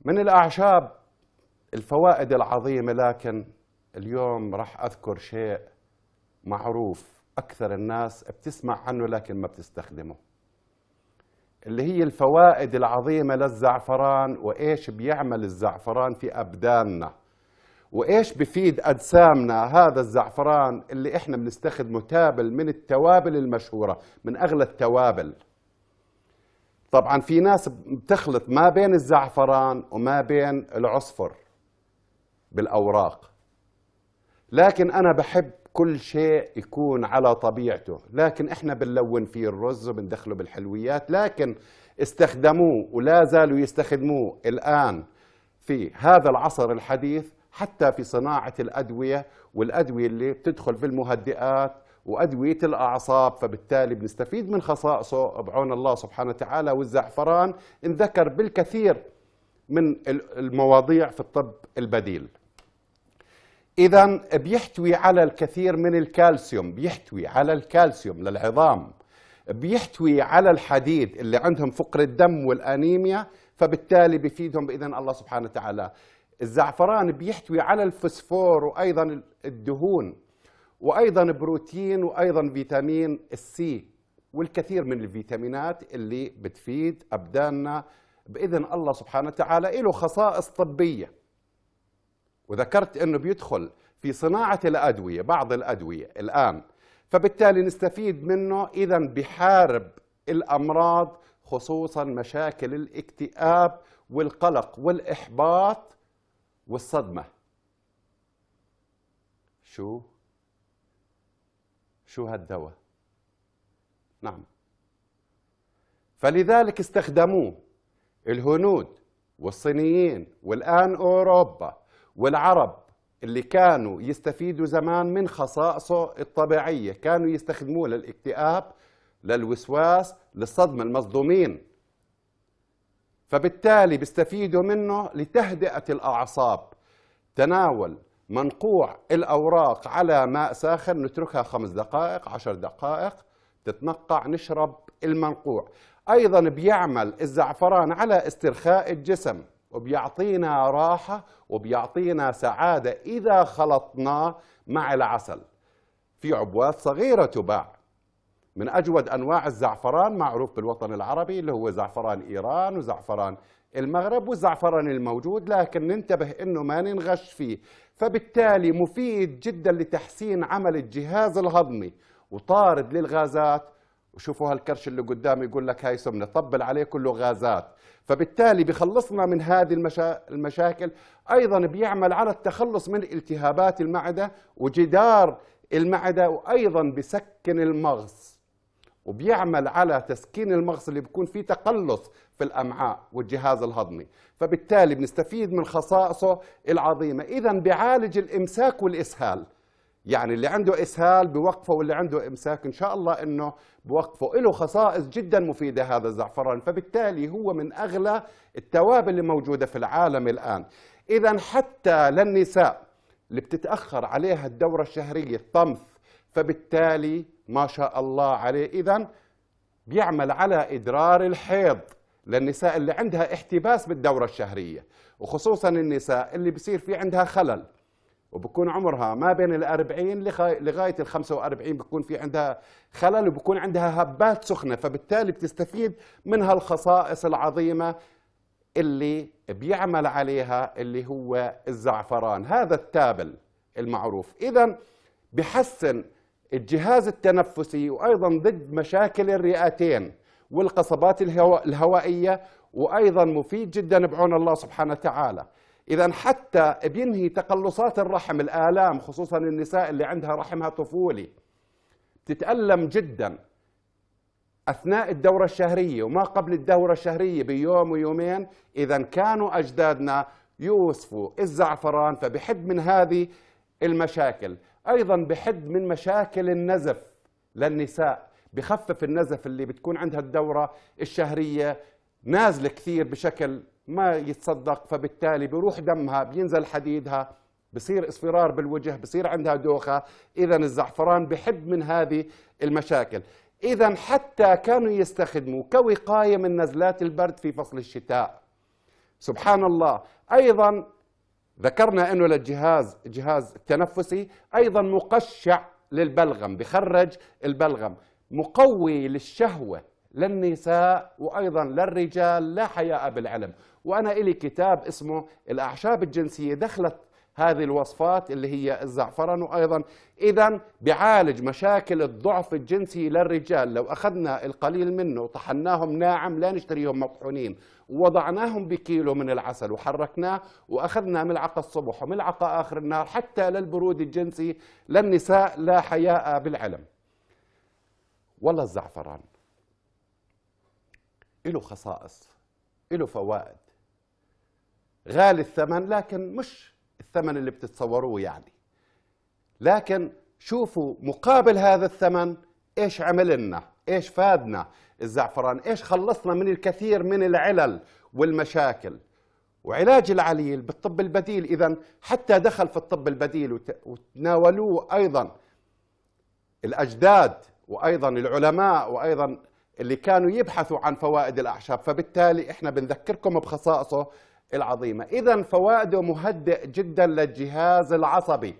من الأعشاب الفوائد العظيمة، لكن اليوم راح أذكر شيء معروف أكثر الناس بتسمع عنه لكن ما بتستخدمه، اللي هي الفوائد العظيمة للزعفران، وإيش بيعمل الزعفران في أبداننا، وإيش بفيد أجسامنا. هذا الزعفران اللي إحنا بنستخدمه تابل من التوابل المشهورة، من أغلى التوابل. طبعا في ناس بتخلط ما بين الزعفران وما بين العصفر بالأوراق، لكن أنا بحب كل شيء يكون على طبيعته. لكن إحنا بنلون فيه الرز وبندخله بالحلويات، لكن استخدموه ولا زالوا يستخدموه الآن في هذا العصر الحديث حتى في صناعة الأدوية، والأدوية اللي بتدخل في المهدئات وأدوية الأعصاب، فبالتالي بنستفيد من خصائصه بعون الله سبحانه وتعالى. والزعفران انذكر بالكثير من المواضيع في الطب البديل. إذن بيحتوي على الكثير من الكالسيوم، بيحتوي على الكالسيوم للعظام، بيحتوي على الحديد اللي عندهم فقر الدم والأنيميا، فبالتالي بيفيدهم بإذن الله سبحانه وتعالى. الزعفران بيحتوي على الفسفور وأيضا الدهون وأيضا بروتين وأيضا فيتامين السي والكثير من الفيتامينات اللي بتفيد أبداننا بإذن الله سبحانه وتعالى. له خصائص طبية، وذكرت أنه بيدخل في صناعة الأدوية، بعض الأدوية الآن، فبالتالي نستفيد منه. إذن بحارب الأمراض، خصوصا مشاكل الاكتئاب والقلق والإحباط والصدمة. شو هالدواء؟ نعم، فلذلك استخدموه الهنود والصينيين والآن أوروبا والعرب اللي كانوا يستفيدوا زمان من خصائصه الطبيعية، كانوا يستخدموه للاكتئاب، للوسواس، للصدمة، المصدومين، فبالتالي بيستفيدوا منه لتهدئة الأعصاب. تناول منقوع الأوراق على ماء ساخن، نتركها 5 دقائق 10 دقائق تتنقع، نشرب المنقوع. أيضا بيعمل الزعفران على استرخاء الجسم، وبيعطينا راحة وبيعطينا سعادة إذا خلطناه مع العسل. في عبوات صغيرة تباع من أجود أنواع الزعفران، معروف بالوطن العربي، اللي هو زعفران إيران وزعفران المغرب والزعفران الموجود، لكن ننتبه أنه ما ننغش فيه. فبالتالي مفيد جدا لتحسين عمل الجهاز الهضمي وطارد للغازات. وشوفوا هالكرش اللي قدامي يقول لك هاي سمنة، طبل عليه كله غازات، فبالتالي بيخلصنا من هذه المشاكل. أيضا بيعمل على التخلص من التهابات المعدة وجدار المعدة، وأيضا بسكن المغص، وبيعمل على تسكين المغص اللي بيكون فيه تقلص في الأمعاء والجهاز الهضمي، فبالتالي بنستفيد من خصائصه العظيمة. إذن بيعالج الإمساك والإسهال، يعني اللي عنده إسهال بوقفه واللي عنده إمساك إن شاء الله إنه بوقفه. له خصائص جدا مفيدة هذا الزعفران، فبالتالي هو من أغلى التوابل اللي موجودة في العالم الآن. إذن حتى للنساء اللي بتتأخر عليها الدورة الشهرية، الطمث، فبالتالي ما شاء الله عليه إذن بيعمل على إدرار الحيض للنساء اللي عندها احتباس بالدورة الشهرية، وخصوصا النساء اللي بصير في عندها خلل وبكون عمرها ما بين 40 لغاية 45، بكون في عندها خلل وبكون عندها هبات سخنة، فبالتالي بتستفيد من هالخصائص العظيمة اللي بيعمل عليها اللي هو الزعفران، هذا التابل المعروف. إذن بحسن الجهاز التنفسي، وأيضا ضد مشاكل الرئتين والقصبات الهوائية، وأيضا مفيد جدا بعون الله سبحانه وتعالى. إذن حتى بينهي تقلصات الرحم، الآلام، خصوصا النساء اللي عندها رحمها طفولي بتتألم جدا أثناء الدورة الشهرية وما قبل الدورة الشهرية بيوم ويومين. إذن كانوا أجدادنا يوصفوا الزعفران، فبحد من هذه المشاكل. أيضا بحد من مشاكل النزف للنساء، بخفف النزف اللي بتكون عندها الدورة الشهرية نازل كثير بشكل ما يتصدق، فبالتالي بيروح دمها، بينزل حديدها، بصير اصفرار بالوجه، بصير عندها دوخة. إذن الزعفران بحد من هذه المشاكل. إذن حتى كانوا يستخدموا كوقاية من نزلات البرد في فصل الشتاء. سبحان الله. أيضا ذكرنا أنه جهاز التنفسي أيضا مقشع للبلغم، بخرج البلغم، مقوي للشهوة للنساء وأيضا للرجال، لا حياء بالعلم. وأنا إلي كتاب اسمه الأعشاب الجنسية، دخلت هذه الوصفات اللي هي الزعفران، وأيضا إذا بيعالج مشاكل الضعف الجنسي للرجال. لو أخذنا القليل منه وطحناهم ناعم، لا نشتريهم مطحونين، ووضعناهم بكيلو من العسل وحركناه، وأخذنا ملعقة الصبح وملعقة آخر النهار، حتى للبرود الجنسي للنساء، لا حياء بالعلم. والله الزعفران له خصائص، له فوائد، غالي الثمن، لكن مش الثمن اللي بتتصوروه يعني. لكن شوفوا مقابل هذا الثمن ايش عمل لنا، ايش فادنا الزعفران، ايش خلصنا من الكثير من العلل والمشاكل. وعلاج العليل بالطب البديل، اذا حتى دخل في الطب البديل وتناولوه ايضا الاجداد وايضا العلماء وايضا اللي كانوا يبحثوا عن فوائد الاعشاب، فبالتالي احنا بنذكركم بخصائصه العظيمه. اذا فوائده مهدئ جدا للجهاز العصبي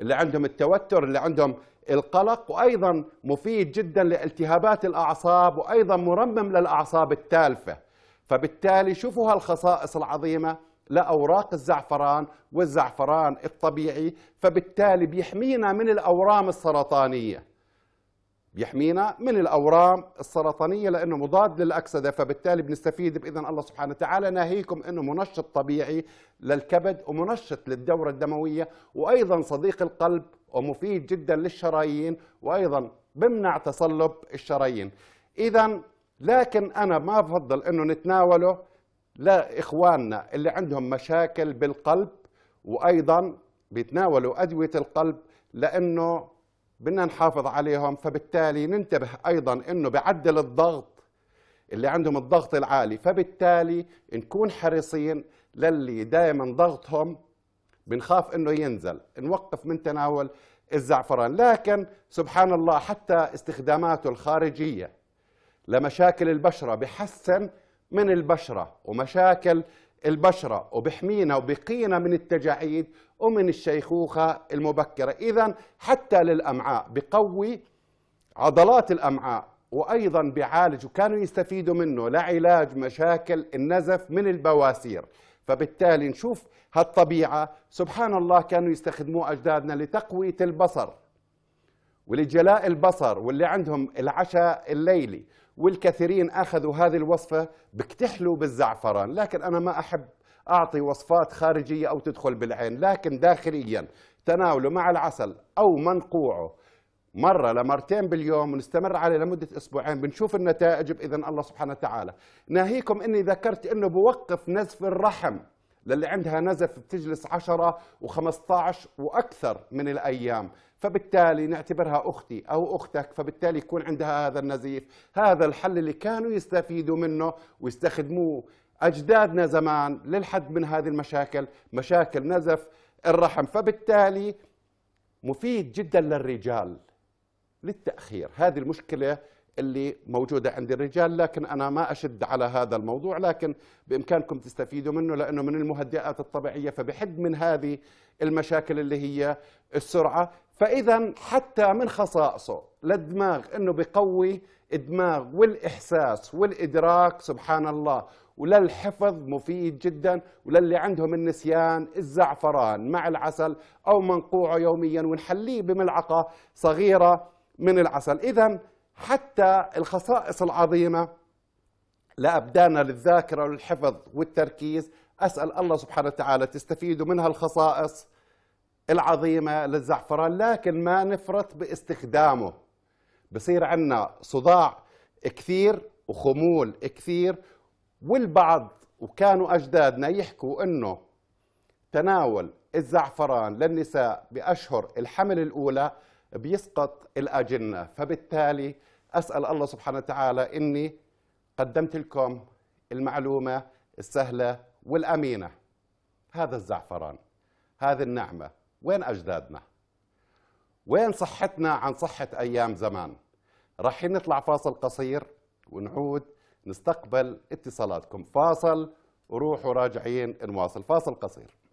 اللي عندهم التوتر، اللي عندهم القلق، وايضا مفيد جدا لالتهابات الاعصاب، وايضا مرمم للاعصاب التالفه. فبالتالي شوفوا هالخصائص العظيمه لاوراق الزعفران، والزعفران الطبيعي، فبالتالي بيحمينا من الاورام السرطانيه، بيحمينا من الأورام السرطانية لأنه مضاد للأكسدة. فبالتالي بنستفيد بإذن الله سبحانه وتعالى. ناهيكم أنه منشط طبيعي للكبد ومنشط للدورة الدموية، وأيضا صديق القلب ومفيد جدا للشرايين، وأيضا بمنع تصلب الشرايين. إذا لكن أنا ما بفضل أنه نتناوله لإخواننا اللي عندهم مشاكل بالقلب، وأيضا بيتناولوا أدوية القلب لأنه بدنا نحافظ عليهم. فبالتالي ننتبه أيضا أنه بيعدل الضغط اللي عندهم الضغط العالي، فبالتالي نكون حريصين للي دائما ضغطهم بنخاف أنه ينزل، نوقف من تناول الزعفران. لكن سبحان الله حتى استخداماته الخارجية لمشاكل البشرة بحسن من البشرة ومشاكل البشرة، وبحمينا وبقينا من التجاعيد ومن الشيخوخة المبكرة. إذن حتى للأمعاء بقوي عضلات الأمعاء، وأيضا بيعالج، وكانوا يستفيدوا منه لعلاج مشاكل النزف من البواسير. فبالتالي نشوف هالطبيعة سبحان الله كانوا يستخدموه أجدادنا لتقوية البصر ولجلاء البصر، واللي عندهم العشاء الليلي، والكثيرين أخذوا هذه الوصفة بكتحلوا بالزعفران. لكن أنا ما أحب أعطي وصفات خارجية أو تدخل بالعين، لكن داخليا تناوله مع العسل أو منقوعه مرة لمرتين باليوم، ونستمر عليه لمدة أسبوعين، بنشوف النتائج بإذن الله سبحانه وتعالى. ناهيكم إني ذكرت إنه بوقف نزف الرحم للي عندها نزف بتجلس 10 و15 وأكثر من الأيام، فبالتالي نعتبرها أختي أو أختك، فبالتالي يكون عندها هذا النزيف. هذا الحل اللي كانوا يستفيدوا منه ويستخدموه أجدادنا زمان للحد من هذه المشاكل، مشاكل نزف الرحم. فبالتالي مفيد جدا للرجال للتأخير، هذه المشكلة اللي موجودة عند الرجال. لكن أنا ما أشد على هذا الموضوع، لكن بإمكانكم تستفيدوا منه لأنه من المهدئات الطبيعية، فبحد من هذه المشاكل اللي هي السرعة. فإذا حتى من خصائصه للدماغ أنه بقوي الدماغ والإحساس والإدراك سبحان الله، وللحفظ مفيد جدا، وللي عندهم النسيان الزعفران مع العسل أو منقوعه يوميا ونحليه بملعقة صغيرة من العسل. إذا حتى الخصائص العظيمة لأبداننا للذاكرة والحفظ والتركيز، أسأل الله سبحانه وتعالى تستفيدوا منها الخصائص العظيمة للزعفران، لكن ما نفرط باستخدامه. بصير عندنا صداع كثير وخمول كثير. والبعض وكانوا أجدادنا يحكوا أنه تناول الزعفران للنساء بأشهر الحمل الأولى بيسقط الأجنة. فبالتالي أسأل الله سبحانه وتعالى إني قدمت لكم المعلومة السهلة والأمينة. هذا الزعفران، هذه النعمة، وين أجدادنا؟ وين صحتنا عن صحة أيام زمان؟ راح نطلع فاصل قصير ونعود نستقبل اتصالاتكم. فاصل وروحوا راجعين نواصل. فاصل قصير.